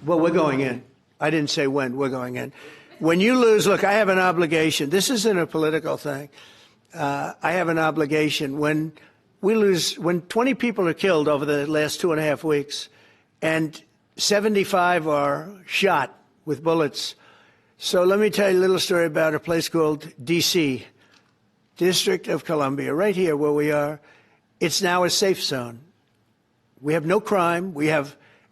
Well, we're going in. I didn't say when. We're going in. When you lose, look, I have an obligation. This isn't a political thing. I have an obligation. When we lose, when 20 people are killed over the last 2.5 weeks and 75 are shot with bullets. So let me tell you a little story about a place called D.C., District of Columbia, right here where we are. It's now a safe zone. We have no crime.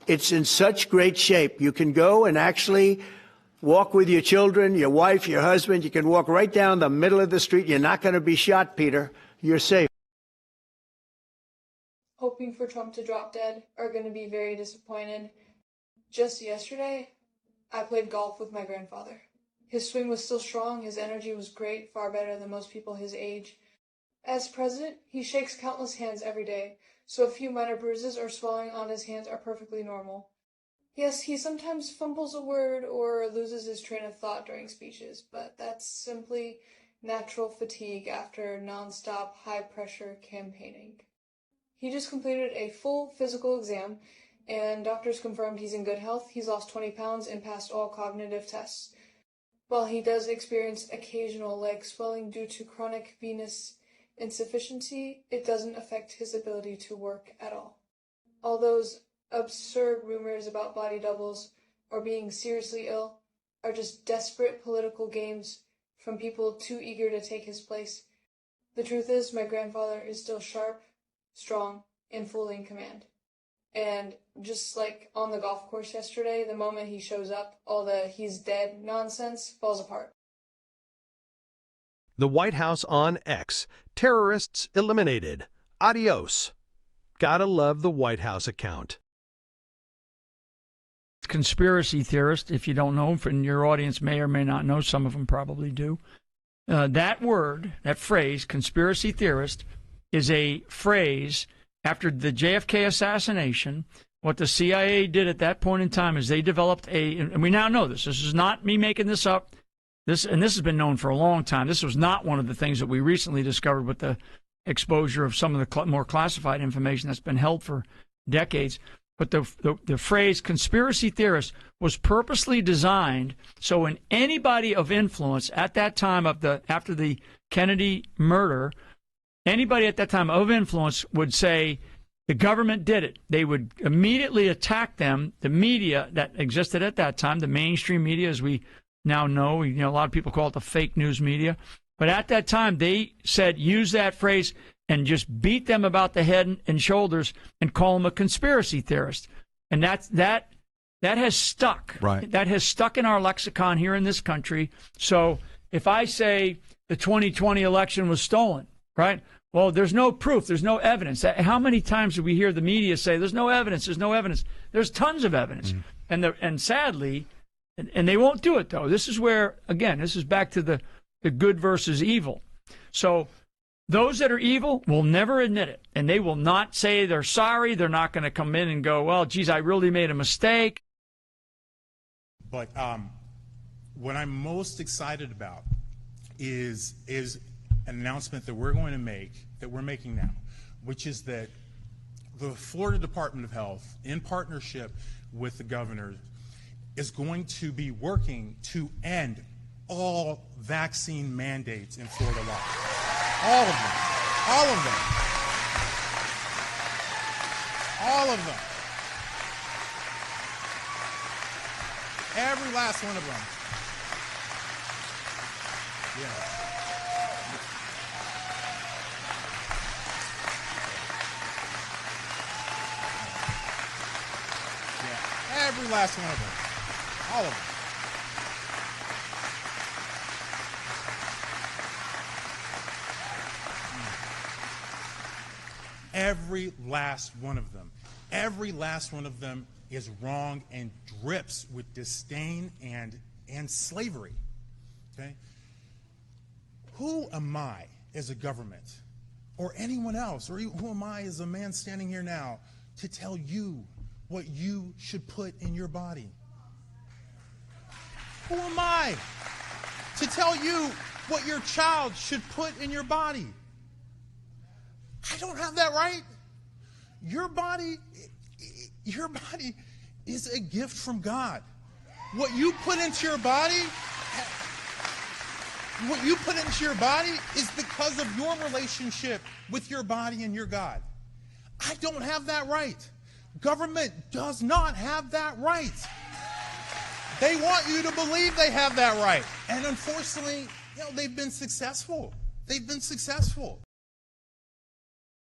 It's in such great shape. You can go and actually walk with your children, your wife, your husband. You can walk right down the middle of the street. You're not going to be shot, Peter. You're safe. Hoping for Trump to drop dead are going to be very disappointed. Just yesterday, I played golf with my grandfather. His swing was still strong, his energy was great, far better than most people his age. As president, he shakes countless hands every day, so a few minor bruises or swelling on his hands are perfectly normal. Yes, he sometimes fumbles a word or loses his train of thought during speeches, but that's simply natural fatigue after non-stop, high-pressure campaigning. He just completed a full physical exam, and doctors confirmed he's in good health. He's lost 20 pounds and passed all cognitive tests. While he does experience occasional leg swelling due to chronic venous insufficiency, it doesn't affect his ability to work at all. All those absurd rumors about body doubles or being seriously ill are just desperate political games from people too eager to take his place. The truth is, my grandfather is still sharp, strong, and fully in command. And just like on the golf course yesterday, the moment he shows up, all the "he's dead" nonsense falls apart. The White House on X. Terrorists eliminated. Adios. Gotta love the White House account. Conspiracy theorist, if you don't know, and your audience may or may not know, some of them probably do. That word, that phrase, conspiracy theorist, is a phrase after the JFK assassination. What the CIA did at that point in time is they developed and we now know this. This is not me making this up. This has been known for a long time. This was not one of the things that we recently discovered with the exposure of some of the more classified information that's been held for decades. But the phrase conspiracy theorist was purposely designed so when anybody of influence at that time after the Kennedy murder, anybody at that time of influence would say the government did it, they would immediately attack them. The media that existed at that time, the mainstream media, as we now know, a lot of people call it the fake news media. But at that time, they said use that phrase and just beat them about the head and shoulders and call them a conspiracy theorist. And that has stuck. Right. That has stuck in our lexicon here in this country. So if I say the 2020 election was stolen, right? Well, there's no proof. There's no evidence. How many times do we hear the media say there's no evidence? There's no evidence. There's tons of evidence. And sadly, and they won't do it, though. This is where, again, this is back to the good versus evil. So those that are evil will never admit it, and they will not say they're sorry. They're not going to come in and go, well, geez, I really made a mistake. But what I'm most excited about is an announcement that we're going to make, that we're making now, which is that the Florida Department of Health, in partnership with the governor, is going to be working to end all vaccine mandates in Florida law. All of them. All of them. All of them. Every last one of them. Yeah. Every last one of them. All of them. Every last one of them. Every last one of them is wrong and drips with disdain and slavery. Okay? Who am I as a government or anyone else, or who am I as a man standing here now to tell you what you should put in your body? Who am I to tell you what your child should put in your body? I don't have that right. Your body is a gift from God. What you put into your body, is because of your relationship with your body and your God. I don't have that right. Government does not have that right. They want you to believe they have that right. And unfortunately, they've been successful. They've been successful.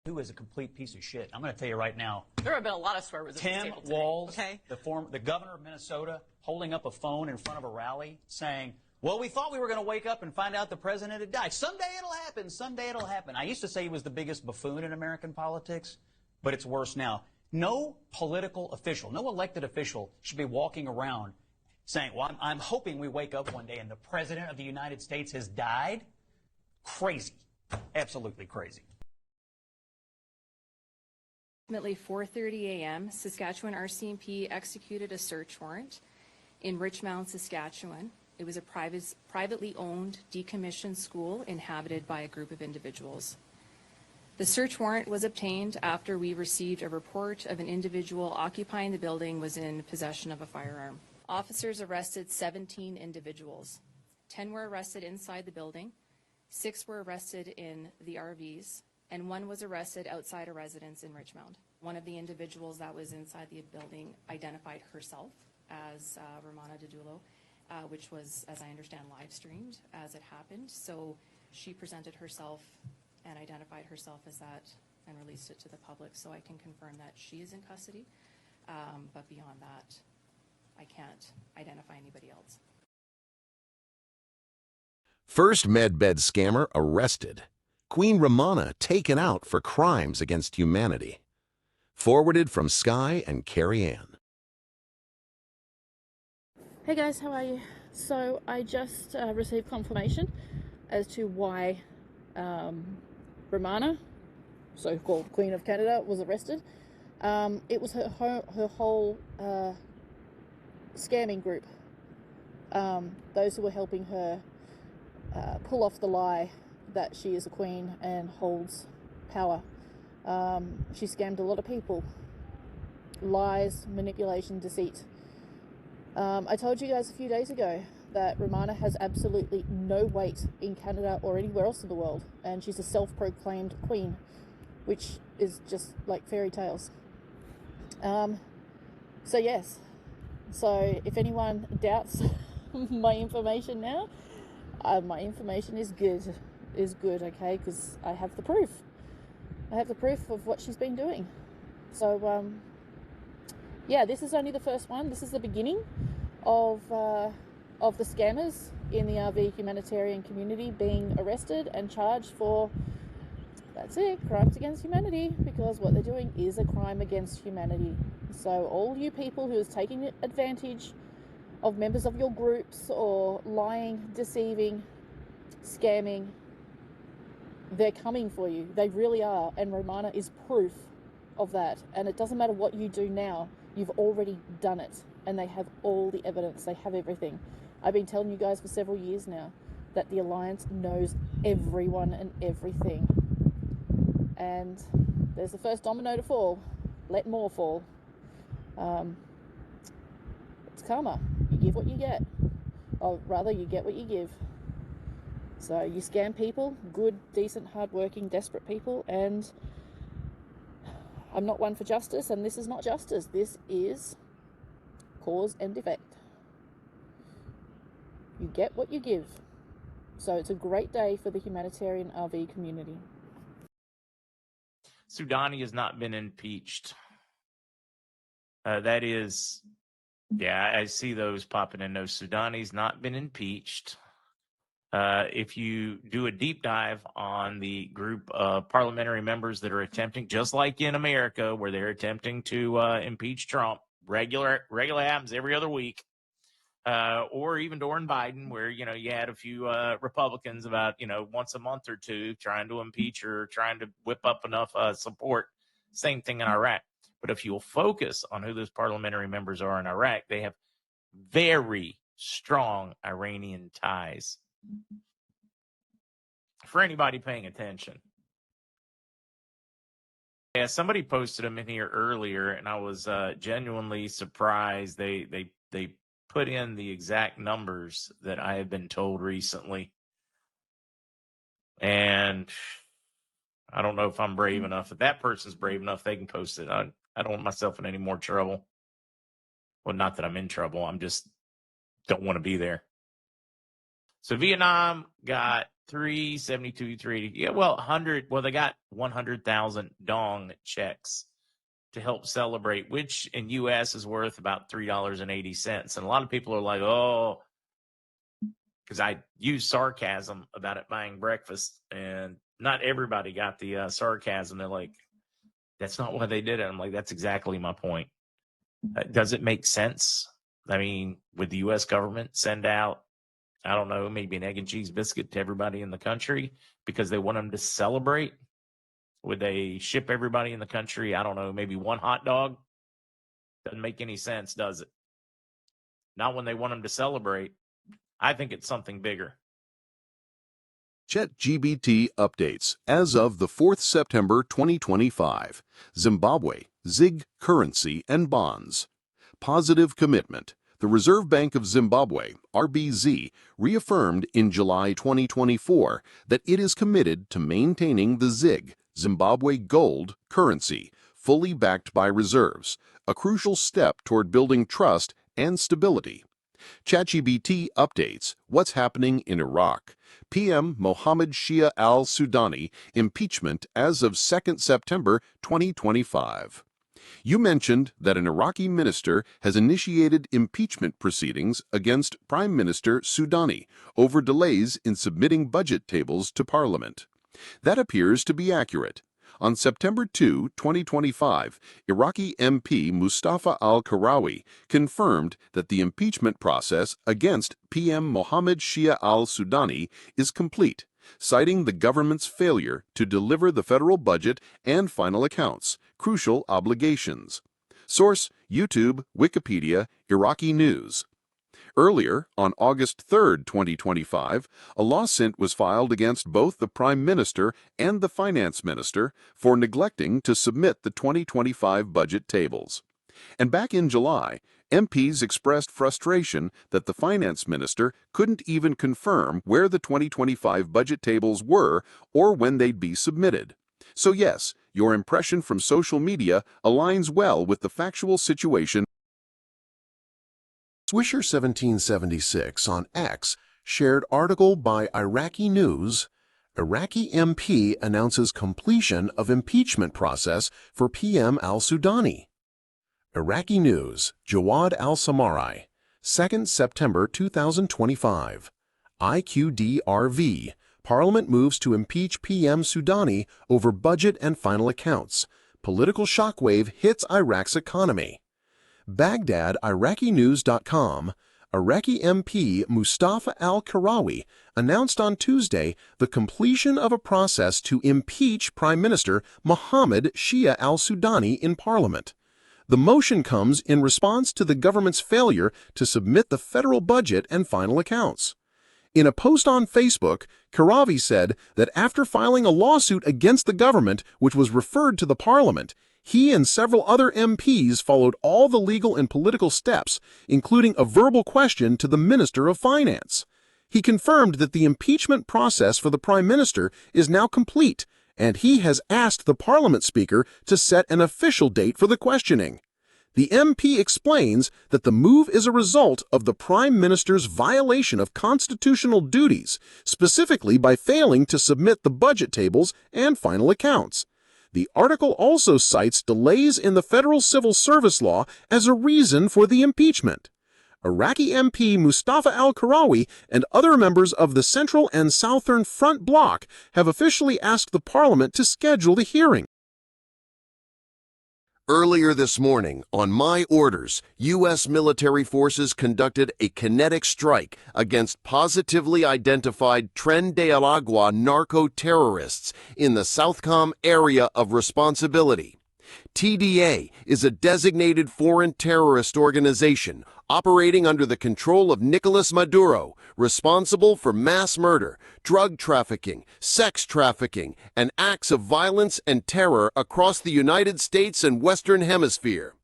Who is a complete piece of shit? I'm going to tell you right now. There have been a lot of swear words. Tim Walz, okay. the governor of Minnesota, holding up a phone in front of a rally saying, well, we thought we were going to wake up and find out the president had died. Someday it'll happen. Someday it'll happen. I used to say he was the biggest buffoon in American politics, but it's worse now. No political official, no elected official should be walking around saying, well, I'm hoping we wake up one day and the president of the United States has died. Crazy. Absolutely crazy. Approximately 4:30 a.m., Saskatchewan RCMP executed a search warrant in Richmond, Saskatchewan. It was a privately owned, decommissioned school inhabited by a group of individuals. The search warrant was obtained after we received a report of an individual occupying the building was in possession of a firearm. Officers arrested 17 individuals. 10 were arrested inside the building, 6 were arrested in the RVs, and 1 was arrested outside a residence in Richmond. One of the individuals that was inside the building identified herself as Ramana Didulo, which was, as I understand, live streamed as it happened. So she presented herself and identified herself as that and released it to the public. So I can confirm that she is in custody. But beyond that, I can't identify anybody else. First medbed scammer arrested. Queen Ramana taken out for crimes against humanity. Forwarded from Sky and KERRI-ANN. Hey guys, how are you? So I just received confirmation as to why Ramana, so-called Queen of Canada, was arrested. It was her whole scamming group. Those who were helping her pull off the lie that she is a queen and holds power. She scammed a lot of people. Lies, manipulation, deceit. I told you guys a few days ago that Ramana has absolutely no weight in Canada or anywhere else in the world, and she's a self-proclaimed queen, which is just like fairy tales. So yes, so if anyone doubts my information now, my information is good, okay, because I have the proof. I have the proof of what she's been doing. So yeah, this is only the first one. This is the beginning of the scammers in the RV humanitarian community being arrested and charged for, that's it, crimes against humanity, because what they're doing is a crime against humanity. So all you people who is taking advantage of members of your groups or lying, deceiving, scamming, they're coming for you. They really are. And Ramana is proof of that. And it doesn't matter what you do now, you've already done it. And they have all the evidence. They have everything. I've been telling you guys for several years now that the Alliance knows everyone and everything. And there's the first domino to fall. Let more fall. It's karma. You give what you get. Or rather, you get what you give. So you scam people, good, decent, hard-working, desperate people, and I'm not one for justice, and this is not justice. This is cause and effect. You get what you give. So it's a great day for the humanitarian RV community. Sudani has not been impeached. That is, yeah, I see those popping in. No, Sudani's not been impeached. If you do a deep dive on the group of parliamentary members that are attempting, just like in America, where they're attempting to impeach Trump, regular happens every other week, or even during Biden, where, you had a few Republicans about, once a month or two trying to impeach or trying to whip up enough support. Same thing in Iraq. But if you'll focus on who those parliamentary members are in Iraq, they have very strong Iranian ties. For anybody paying attention. Yeah, somebody posted them in here earlier, and I was genuinely surprised. They put in the exact numbers that I had been told recently, and I don't know if I'm brave enough. If that person's brave enough, they can post it. I don't want myself in any more trouble. Well, not that I'm in trouble. I'm just don't want to be there. So Vietnam got 372, 380. Yeah, well, 100. Well, they got 100,000 dong checks to help celebrate, which in U.S. is worth about $3.80. And a lot of people are like, oh, because I use sarcasm about it buying breakfast, and not everybody got the sarcasm. They're like, that's not why they did it. I'm like, that's exactly my point. Does it make sense? I mean, would the U.S. government send out, I don't know, maybe an egg and cheese biscuit to everybody in the country because they want them to celebrate? Would they ship everybody in the country, I don't know, maybe one hot dog? Doesn't make any sense, does it? Not when they want them to celebrate. I think it's something bigger. ChatGBT updates as of the 4th September 2025. Zimbabwe, ZiG currency and bonds. Positive commitment. The Reserve Bank of Zimbabwe, RBZ, reaffirmed in July 2024 that it is committed to maintaining the ZiG, Zimbabwe gold, currency, fully backed by reserves, a crucial step toward building trust and stability. ChatGBT updates what's happening in Iraq. PM Mohammed SHIA AL-SUDANI impeachment as of 2nd September 2025. You mentioned that an Iraqi minister has initiated impeachment proceedings against Prime Minister Sudani over delays in submitting budget tables to Parliament. That appears to be accurate. On September 2, 2025, Iraqi MP Mustafa al-Karawi confirmed that the impeachment process against PM Mohammed SHIA al-Sudani is complete, citing the government's failure to deliver the federal budget and final accounts, crucial obligations. Source: YouTube, Wikipedia, Iraqi News. Earlier, on August 3, 2025, a lawsuit was filed against both the Prime Minister and the Finance Minister for neglecting to submit the 2025 budget tables. And back in July, MPs expressed frustration that the Finance Minister couldn't even confirm where the 2025 budget tables were or when they'd be submitted. So yes, your impression from social media aligns well with the factual situation. Swisher 1776 on X shared article by Iraqi News. Iraqi MP announces completion of impeachment process for PM al-Sudani. Iraqi News, Jawad al-Samari, 2nd September 2025. IQDRV, Parliament moves to impeach PM Sudani over budget and final accounts. Political shockwave hits Iraq's economy. Baghdad, IraqiNews.com, Iraqi MP Mustafa al-Karawi announced on Tuesday the completion of a process to impeach Prime Minister Mohammed SHIA al-Sudani in Parliament. The motion comes in response to the government's failure to submit the federal budget and final accounts. In a post on Facebook, Karawi said that after filing a lawsuit against the government, which was referred to the Parliament, he and several other MPs followed all the legal and political steps, including a verbal question to the Minister of Finance. He confirmed that the impeachment process for the Prime Minister is now complete, and he has asked the Parliament Speaker to set an official date for the questioning. The MP explains that the move is a result of the Prime Minister's violation of constitutional duties, specifically by failing to submit the budget tables and final accounts. The article also cites delays in the federal civil service law as a reason for the impeachment. Iraqi MP Mustafa al-Karawi and other members of the Central and Southern Front Bloc have officially asked the Parliament to schedule the hearing. Earlier this morning, on my orders, U.S. military forces conducted a kinetic strike against positively identified Tren de Aragua narco-terrorists in the Southcom area of responsibility. TDA is a designated foreign terrorist organization operating under the control of Nicolas Maduro, responsible for mass murder, drug trafficking, sex trafficking, and acts of violence and terror across the United States and Western Hemisphere.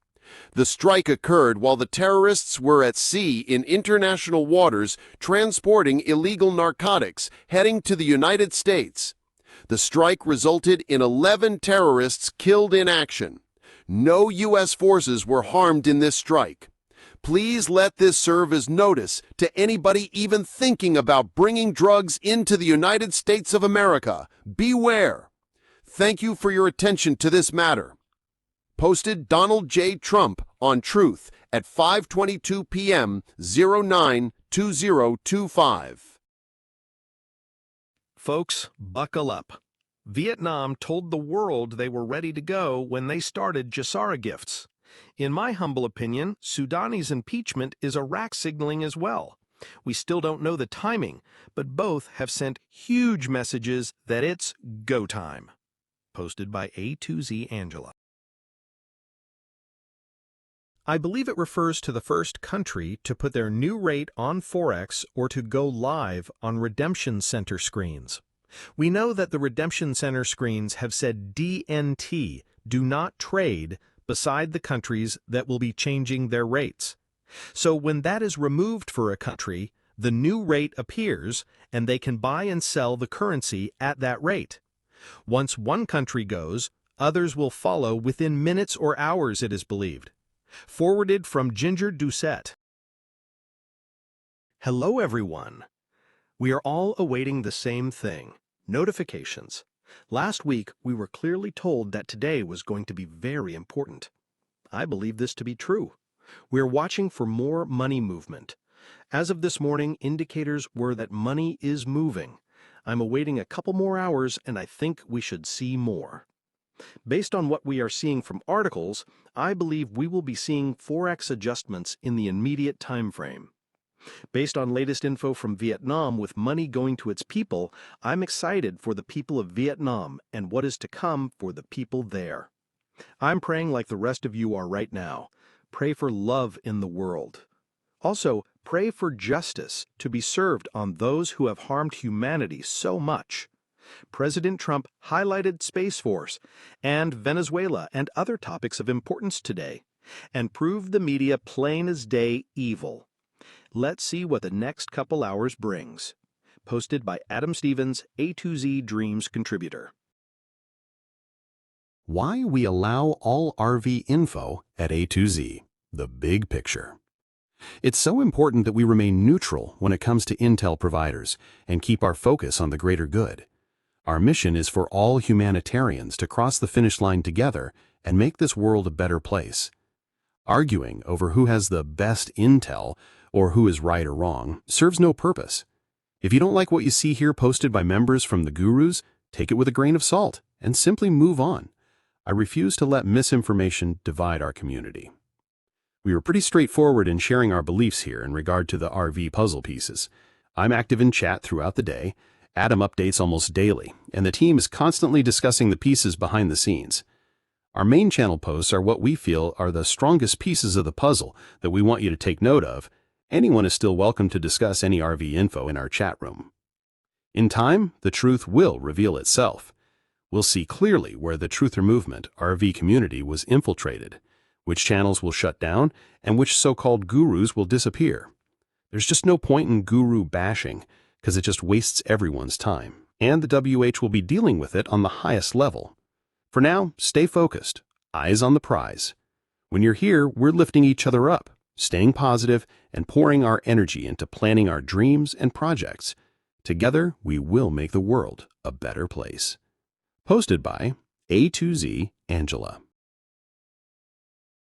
The strike occurred while the terrorists were at sea in international waters transporting illegal narcotics heading to the United States. The strike resulted in 11 terrorists killed in action. No U.S. forces were harmed in this strike. Please let this serve as notice to anybody even thinking about bringing drugs into the United States of America. Beware. Thank you for your attention to this matter. Posted Donald J. Trump on Truth at 5:22 p.m. 09/2025. Folks, buckle up. Vietnam told the world they were ready to go when they started Jassara gifts. In my humble opinion, Sudani's impeachment is Iraq signaling as well. We still don't know the timing, but both have sent huge messages that it's go time. Posted by A2Z Angela. I believe it refers to the first country to put their new rate on Forex or to go live on redemption center screens. We know that the redemption center screens have said DNT, do not trade, beside the countries that will be changing their rates. So when that is removed for a country, the new rate appears and they can buy and sell the currency at that rate. Once one country goes, others will follow within minutes or hours, it is believed. Forwarded from Ginger Doucette. Hello, everyone. We are all awaiting the same thing, notifications. Last week, we were clearly told that today was going to be very important. I believe this to be true. We're watching for more money movement. As of this morning, indicators were that money is moving. I'm awaiting a couple more hours, and I think we should see more. Based on what we are seeing from articles, I believe we will be seeing Forex adjustments in the immediate time frame. Based on latest info from Vietnam with money going to its people, I'm excited for the people of Vietnam and what is to come for the people there. I'm praying like the rest of you are right now. Pray for love in the world. Also, pray for justice to be served on those who have harmed humanity so much. President Trump highlighted Space Force and Venezuela and other topics of importance today, and proved the media plain as day evil. Let's see what the next couple hours brings. Posted by Adam Stevens, A2Z Dreams contributor. Why we allow all RV info at A2Z, the big picture. It's so important that we remain neutral when it comes to intel providers and keep our focus on the greater good. Our mission is for all humanitarians to cross the finish line together and make this world a better place. Arguing over who has the best intel or who is right or wrong serves no purpose. If you don't like what you see here posted by members from the gurus, take it with a grain of salt and simply move on. I refuse to let misinformation divide our community. We were pretty straightforward in sharing our beliefs here in regard to the RV puzzle pieces. I'm active in chat throughout the day. Adam updates almost daily, and the team is constantly discussing the pieces behind the scenes. Our main channel posts are what we feel are the strongest pieces of the puzzle that we want you to take note of. Anyone is still welcome to discuss any RV info in our chat room. In time, the truth will reveal itself. We'll see clearly where the Truther Movement RV community was infiltrated, which channels will shut down, and which so-called gurus will disappear. There's just no point in guru bashing, because it just wastes everyone's time, and the WH will be dealing with it on the highest level. For now, stay focused, eyes on the prize. When you're here, we're lifting each other up, staying positive, and pouring our energy into planning our dreams and projects. Together, we will make the world a better place. Posted by A2Z Angela.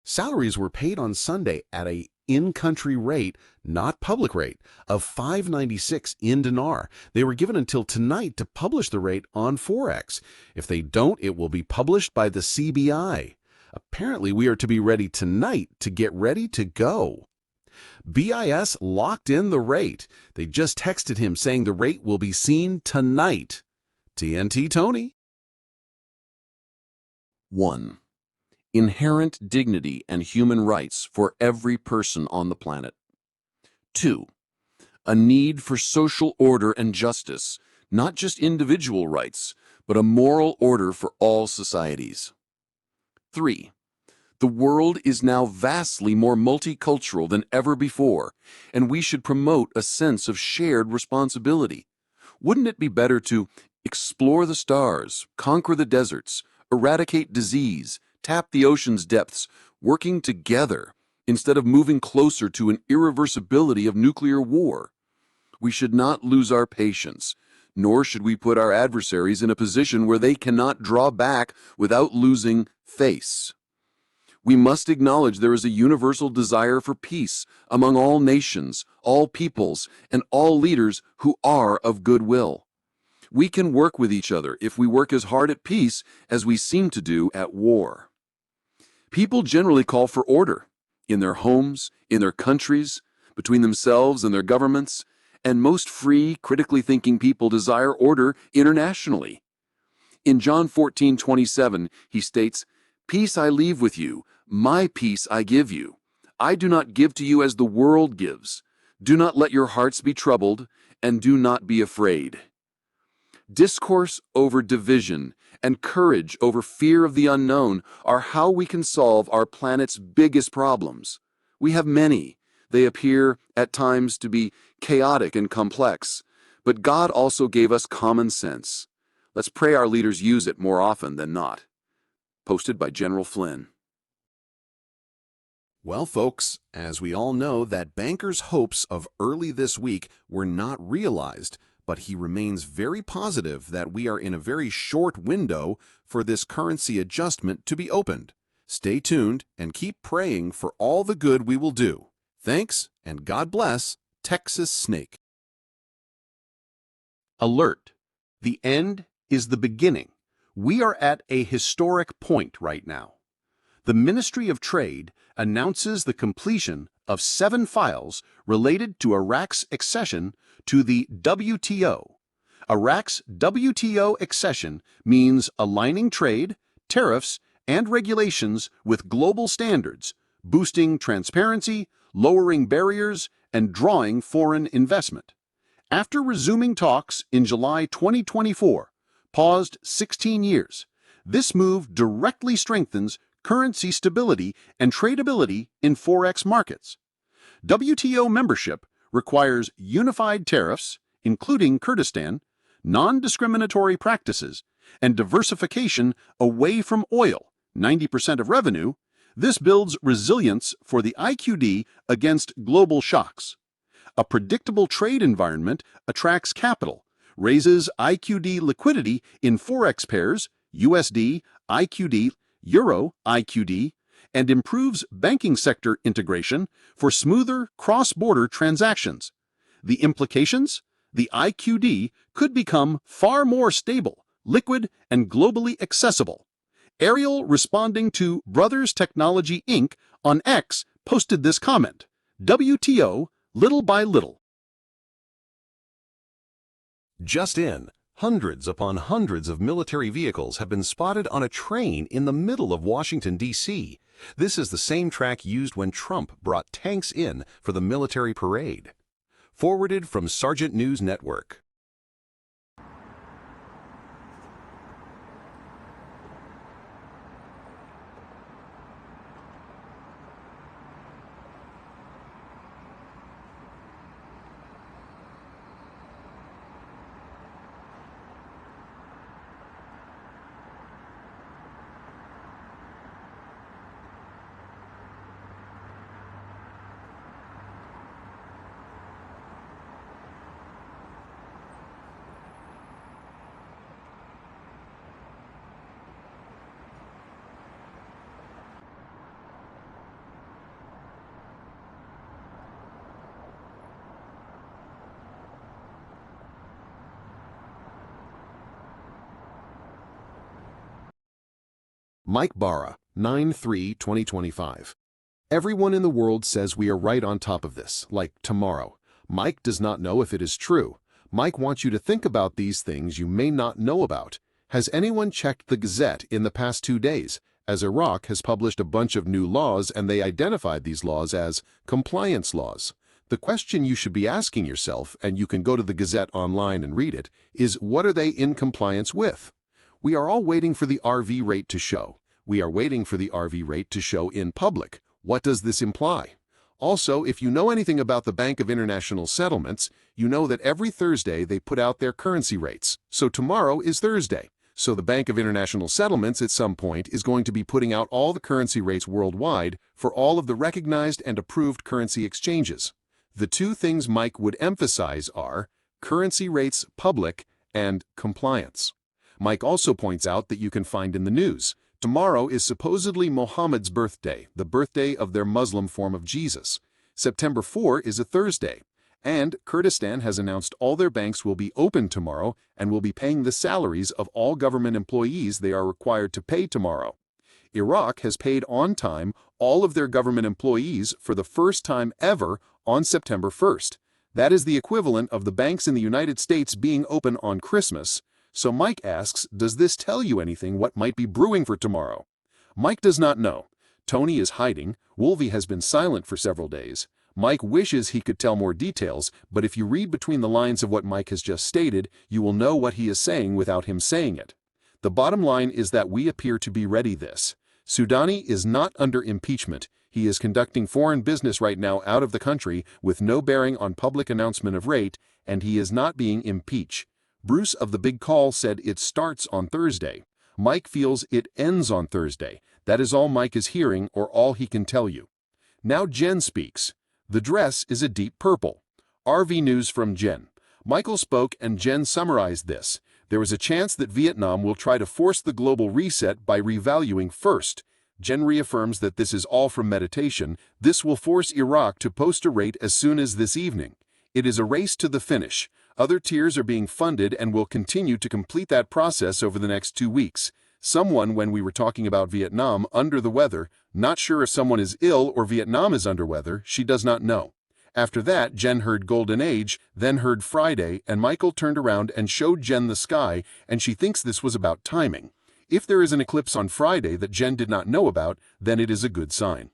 Salaries were paid on Sunday at a in-country rate, not public rate, of $5.96 in dinar. They were given until tonight to publish the rate on Forex. If they don't, it will be published by the CBI. Apparently, we are to be ready tonight to get ready to go. BIS locked in the rate. They just texted him saying the rate will be seen tonight. TNT Tony. 1. inherent dignity and human rights for every person on the planet. 2. A need for social order and justice, not just individual rights, but a moral order for all societies. 3. The world is now vastly more multicultural than ever before, and we should promote a sense of shared responsibility. Wouldn't it be better to explore the stars, conquer the deserts, eradicate disease, tap the ocean's depths, working together instead of moving closer to an irreversibility of nuclear war? We should not lose our patience, nor should we put our adversaries in a position where they cannot draw back without losing face. We must acknowledge there is a universal desire for peace among all nations, all peoples, and all leaders who are of goodwill. We can work with each other if we work as hard at peace as we seem to do at war. People generally call for order in their homes, in their countries, between themselves and their governments, and most free, critically thinking people desire order internationally. In John 14:27, he states, "Peace I leave with you, my peace I give you. I do not give to you as the world gives. Do not let your hearts be troubled, and do not be afraid." Discourse over division and courage over fear of the unknown are how we can solve our planet's biggest problems. We have many. They appear at times to be chaotic and complex, but God also gave us common sense. Let's pray our leaders use it more often than not. Posted by General Flynn. Well, folks, as we all know, that banker's hopes of early this week were not realized, but he remains very positive that we are in a very short window for this currency adjustment to be opened. Stay tuned and keep praying for all the good we will do. Thanks, and God bless, Texas Snake. Alert! The end is the beginning. We are at a historic point right now. The Ministry of Trade announces the completion of 7 files related to Iraq's accession to the WTO. Iraq's WTO accession means aligning trade, tariffs, and regulations with global standards, boosting transparency, lowering barriers, and drawing foreign investment. After resuming talks in July 2024, paused 16 years, this move directly strengthens currency stability and tradability in Forex markets. WTO membership requires unified tariffs, including Kurdistan, non-discriminatory practices, and diversification away from oil, 90% of revenue. This builds resilience for the IQD against global shocks. A predictable trade environment attracts capital, raises IQD liquidity in Forex pairs, USD, IQD, Euro, IQD, and improves banking sector integration for smoother cross-border transactions. The implications? The IQD could become far more stable, liquid, and globally accessible. ARIEL, responding to Brothers Technology Inc. on X, posted this comment: WTO, little by little. Just in, hundreds upon hundreds of military vehicles have been spotted on a train in the middle of Washington, D.C. This is the same track used when Trump brought tanks in for the military parade. Forwarded from Sergeant News Network. Mike Barra, 9/3/2025. Everyone in the world says we are right on top of this, like tomorrow. Mike does not know if it is true. Mike wants you to think about these things you may not know about. Has anyone checked the Gazette in the past 2 days? as Iraq has published a bunch of new laws and they identified these laws as compliance laws. The question you should be asking yourself, and you can go to the Gazette online and read it, is what are they in compliance with? We are all waiting for the RV rate to show. We are waiting for the RV rate to show in public. What does this imply? Also, if you know anything about the Bank of International Settlements, you know that every Thursday they put out their currency rates. So tomorrow is Thursday. So the Bank of International Settlements at some point is going to be putting out all the currency rates worldwide for all of the recognized and approved currency exchanges. The two things Mike would emphasize are currency rates public and compliance. Mike also points out that you can find in the news, tomorrow is supposedly Mohammed's birthday, the birthday of their Muslim form of Jesus. September 4 is a Thursday. And Kurdistan has announced all their banks will be open tomorrow and will be paying the salaries of all government employees they are required to pay tomorrow. Iraq has paid on time all of their government employees for the first time ever on September 1st. That is the equivalent of the banks in the United States being open on Christmas. So Mike asks, does this tell you anything what might be brewing for tomorrow? Mike does not know. Tony is hiding. Wolvie has been silent for several days. Mike wishes he could tell more details, but if you read between the lines of what Mike has just stated, you will know what he is saying without him saying it. The bottom line is that we appear to be ready this. Sudani is not under impeachment. He is conducting foreign business right now out of the country with no bearing on public announcement of rate, and he is not being impeached. Bruce of the Big Call said it starts on Thursday. Mike feels it ends on Thursday. That is all Mike is hearing or all he can tell you. Now Jen speaks. The dress is a deep purple. RV news from Jen. Michael spoke and Jen summarized this. There is a chance that Vietnam will try to force the global reset by revaluing first. Jen reaffirms that this is all from meditation. This will force Iraq to post a rate as soon as this evening. It is a race to the finish. Other tiers are being funded and will continue to complete that process over the next 2 weeks. Someone, when we were talking about Vietnam, under the weather, not sure if someone is ill or Vietnam is under weather, she does not know. After that, Jen heard Golden Age, then heard Friday, and Michael turned around and showed Jen the sky, and she thinks this was about timing. If there is an eclipse on Friday that Jen did not know about, then it is a good sign.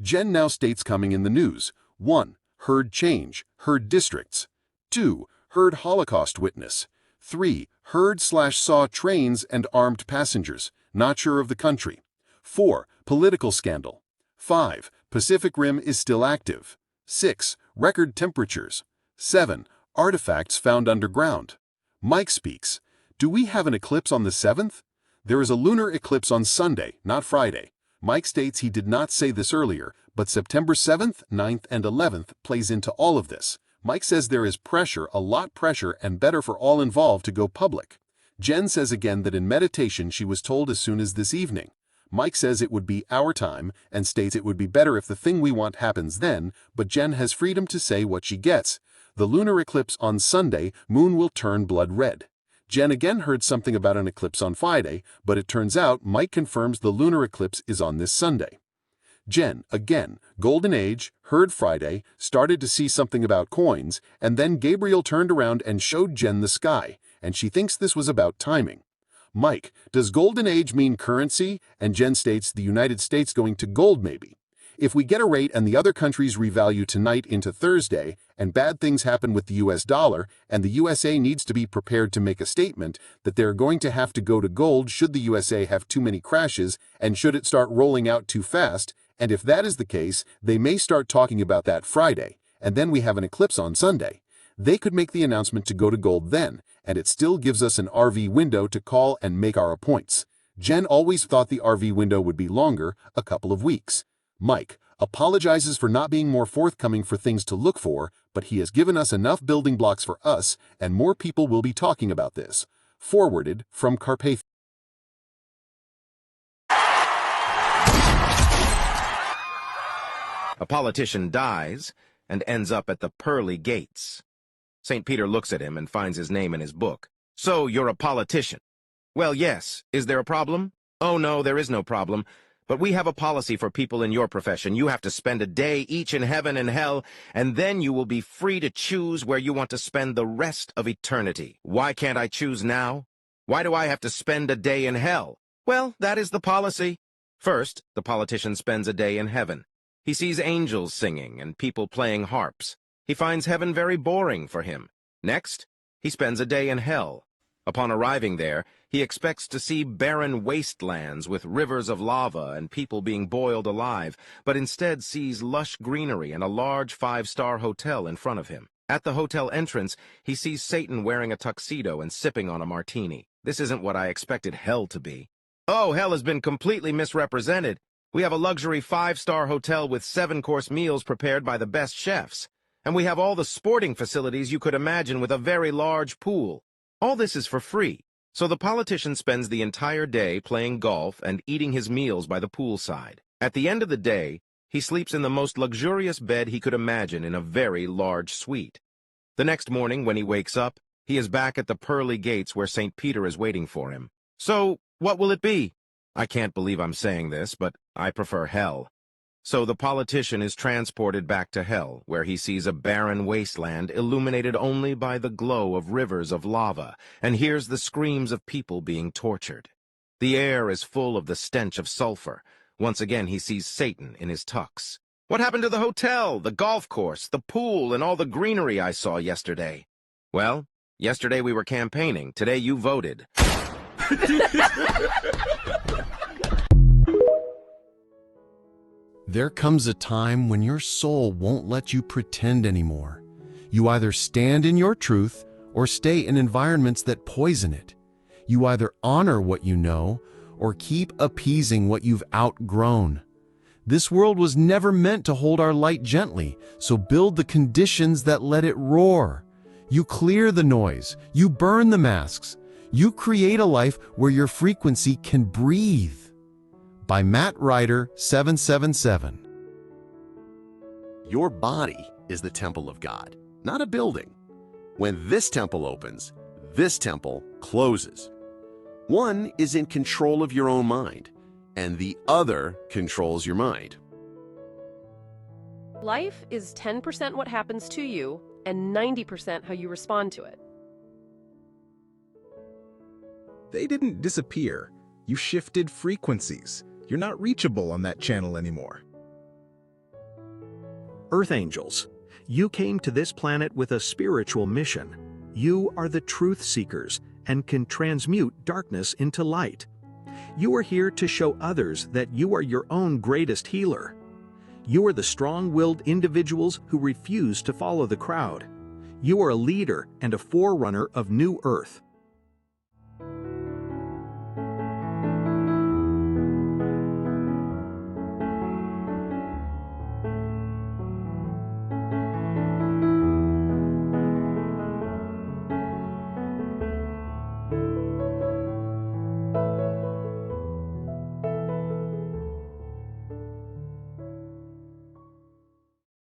Jen now states coming in the news. 1. Heard change, heard districts. 2. Heard Holocaust witness. 3. Heard/saw trains and armed passengers, not sure of the country. 4. Political scandal. 5. Pacific Rim is still active. 6. Record temperatures. 7. Artifacts found underground. Mike speaks. Do we have an eclipse on the 7th? There is a lunar eclipse on Sunday, not Friday. Mike states he did not say this earlier, but September 7th, 9th, and 11th plays into all of this. Mike says there is pressure, a lot pressure, and better for all involved to go public. Jen says again that in meditation she was told as soon as this evening. Mike says it would be our time and states it would be better if the thing we want happens then, but Jen has freedom to say what she gets. The lunar eclipse on Sunday, moon will turn blood red. Jen again heard something about an eclipse on Friday, but it turns out Mike confirms the lunar eclipse is on this Sunday. Jen, again, Golden Age, heard Friday, started to see something about coins, and then Gabriel turned around and showed Jen the sky, and she thinks this was about timing. Mike, does Golden Age mean currency? And Jen states the United States going to gold maybe. If we get a rate and the other countries revalue tonight into Thursday, and bad things happen with the US dollar, and the USA needs to be prepared to make a statement that they're going to have to go to gold should the USA have too many crashes, and should it start rolling out too fast, and if that is the case, they may start talking about that Friday, and then we have an eclipse on Sunday. They could make the announcement to go to gold then, and it still gives us an RV window to call and make our points. Jen always thought the RV window would be longer, a couple of weeks. Mike apologizes for not being more forthcoming for things to look for, but he has given us enough building blocks for us, and more people will be talking about this. Forwarded from Carpathia. A politician dies and ends up at the pearly gates. St. Peter looks at him and finds his name in his book. So you're a politician. Well, yes. Is there a problem? Oh, no, there is no problem. But we have a policy for people in your profession. You have to spend a day each in heaven and hell, and then you will be free to choose where you want to spend the rest of eternity. Why can't I choose now? Why do I have to spend a day in hell? Well, that is the policy. First, the politician spends a day in heaven. He sees angels singing and people playing harps. He finds heaven very boring for him. Next, he spends a day in hell. Upon arriving there, he expects to see barren wastelands with rivers of lava and people being boiled alive, but instead sees lush greenery and a large 5-star hotel in front of him. At the hotel entrance, he sees Satan wearing a tuxedo and sipping on a martini. This isn't what I expected hell to be. Oh, hell has been completely misrepresented. We have a luxury 5-star hotel with 7-course meals prepared by the best chefs. And we have all the sporting facilities you could imagine with a very large pool. All this is for free. So the politician spends the entire day playing golf and eating his meals by the poolside. At the end of the day, he sleeps in the most luxurious bed he could imagine in a very large suite. The next morning, when he wakes up, he is back at the pearly gates where St. Peter is waiting for him. So, what will it be? I can't believe I'm saying this, but I prefer hell. So the politician is transported back to hell, where he sees a barren wasteland illuminated only by the glow of rivers of lava, and hears the screams of people being tortured. The air is full of the stench of sulfur. Once again he sees Satan in his tux. What happened to the hotel, the golf course, the pool, and all the greenery I saw yesterday? Well, yesterday we were campaigning. Today you voted. There comes a time when your soul won't let you pretend anymore. You either stand in your truth or stay in environments that poison it. You either honor what you know or keep appeasing what you've outgrown. This world was never meant to hold our light gently, so build the conditions that let it roar. You clear the noise, you burn the masks, you create a life where your frequency can breathe. By Matt Ryder, 777. Your body is the temple of God, not a building. When this temple opens, this temple closes. One is in control of your own mind, and the other controls your mind. Life is 10% what happens to you and 90% how you respond to it. They didn't disappear. You shifted frequencies. You're not reachable on that channel anymore. Earth Angels, you came to this planet with a spiritual mission. You are the truth seekers and can transmute darkness into light. You are here to show others that you are your own greatest healer. You are the strong-willed individuals who refuse to follow the crowd. You are a leader and a forerunner of New Earth.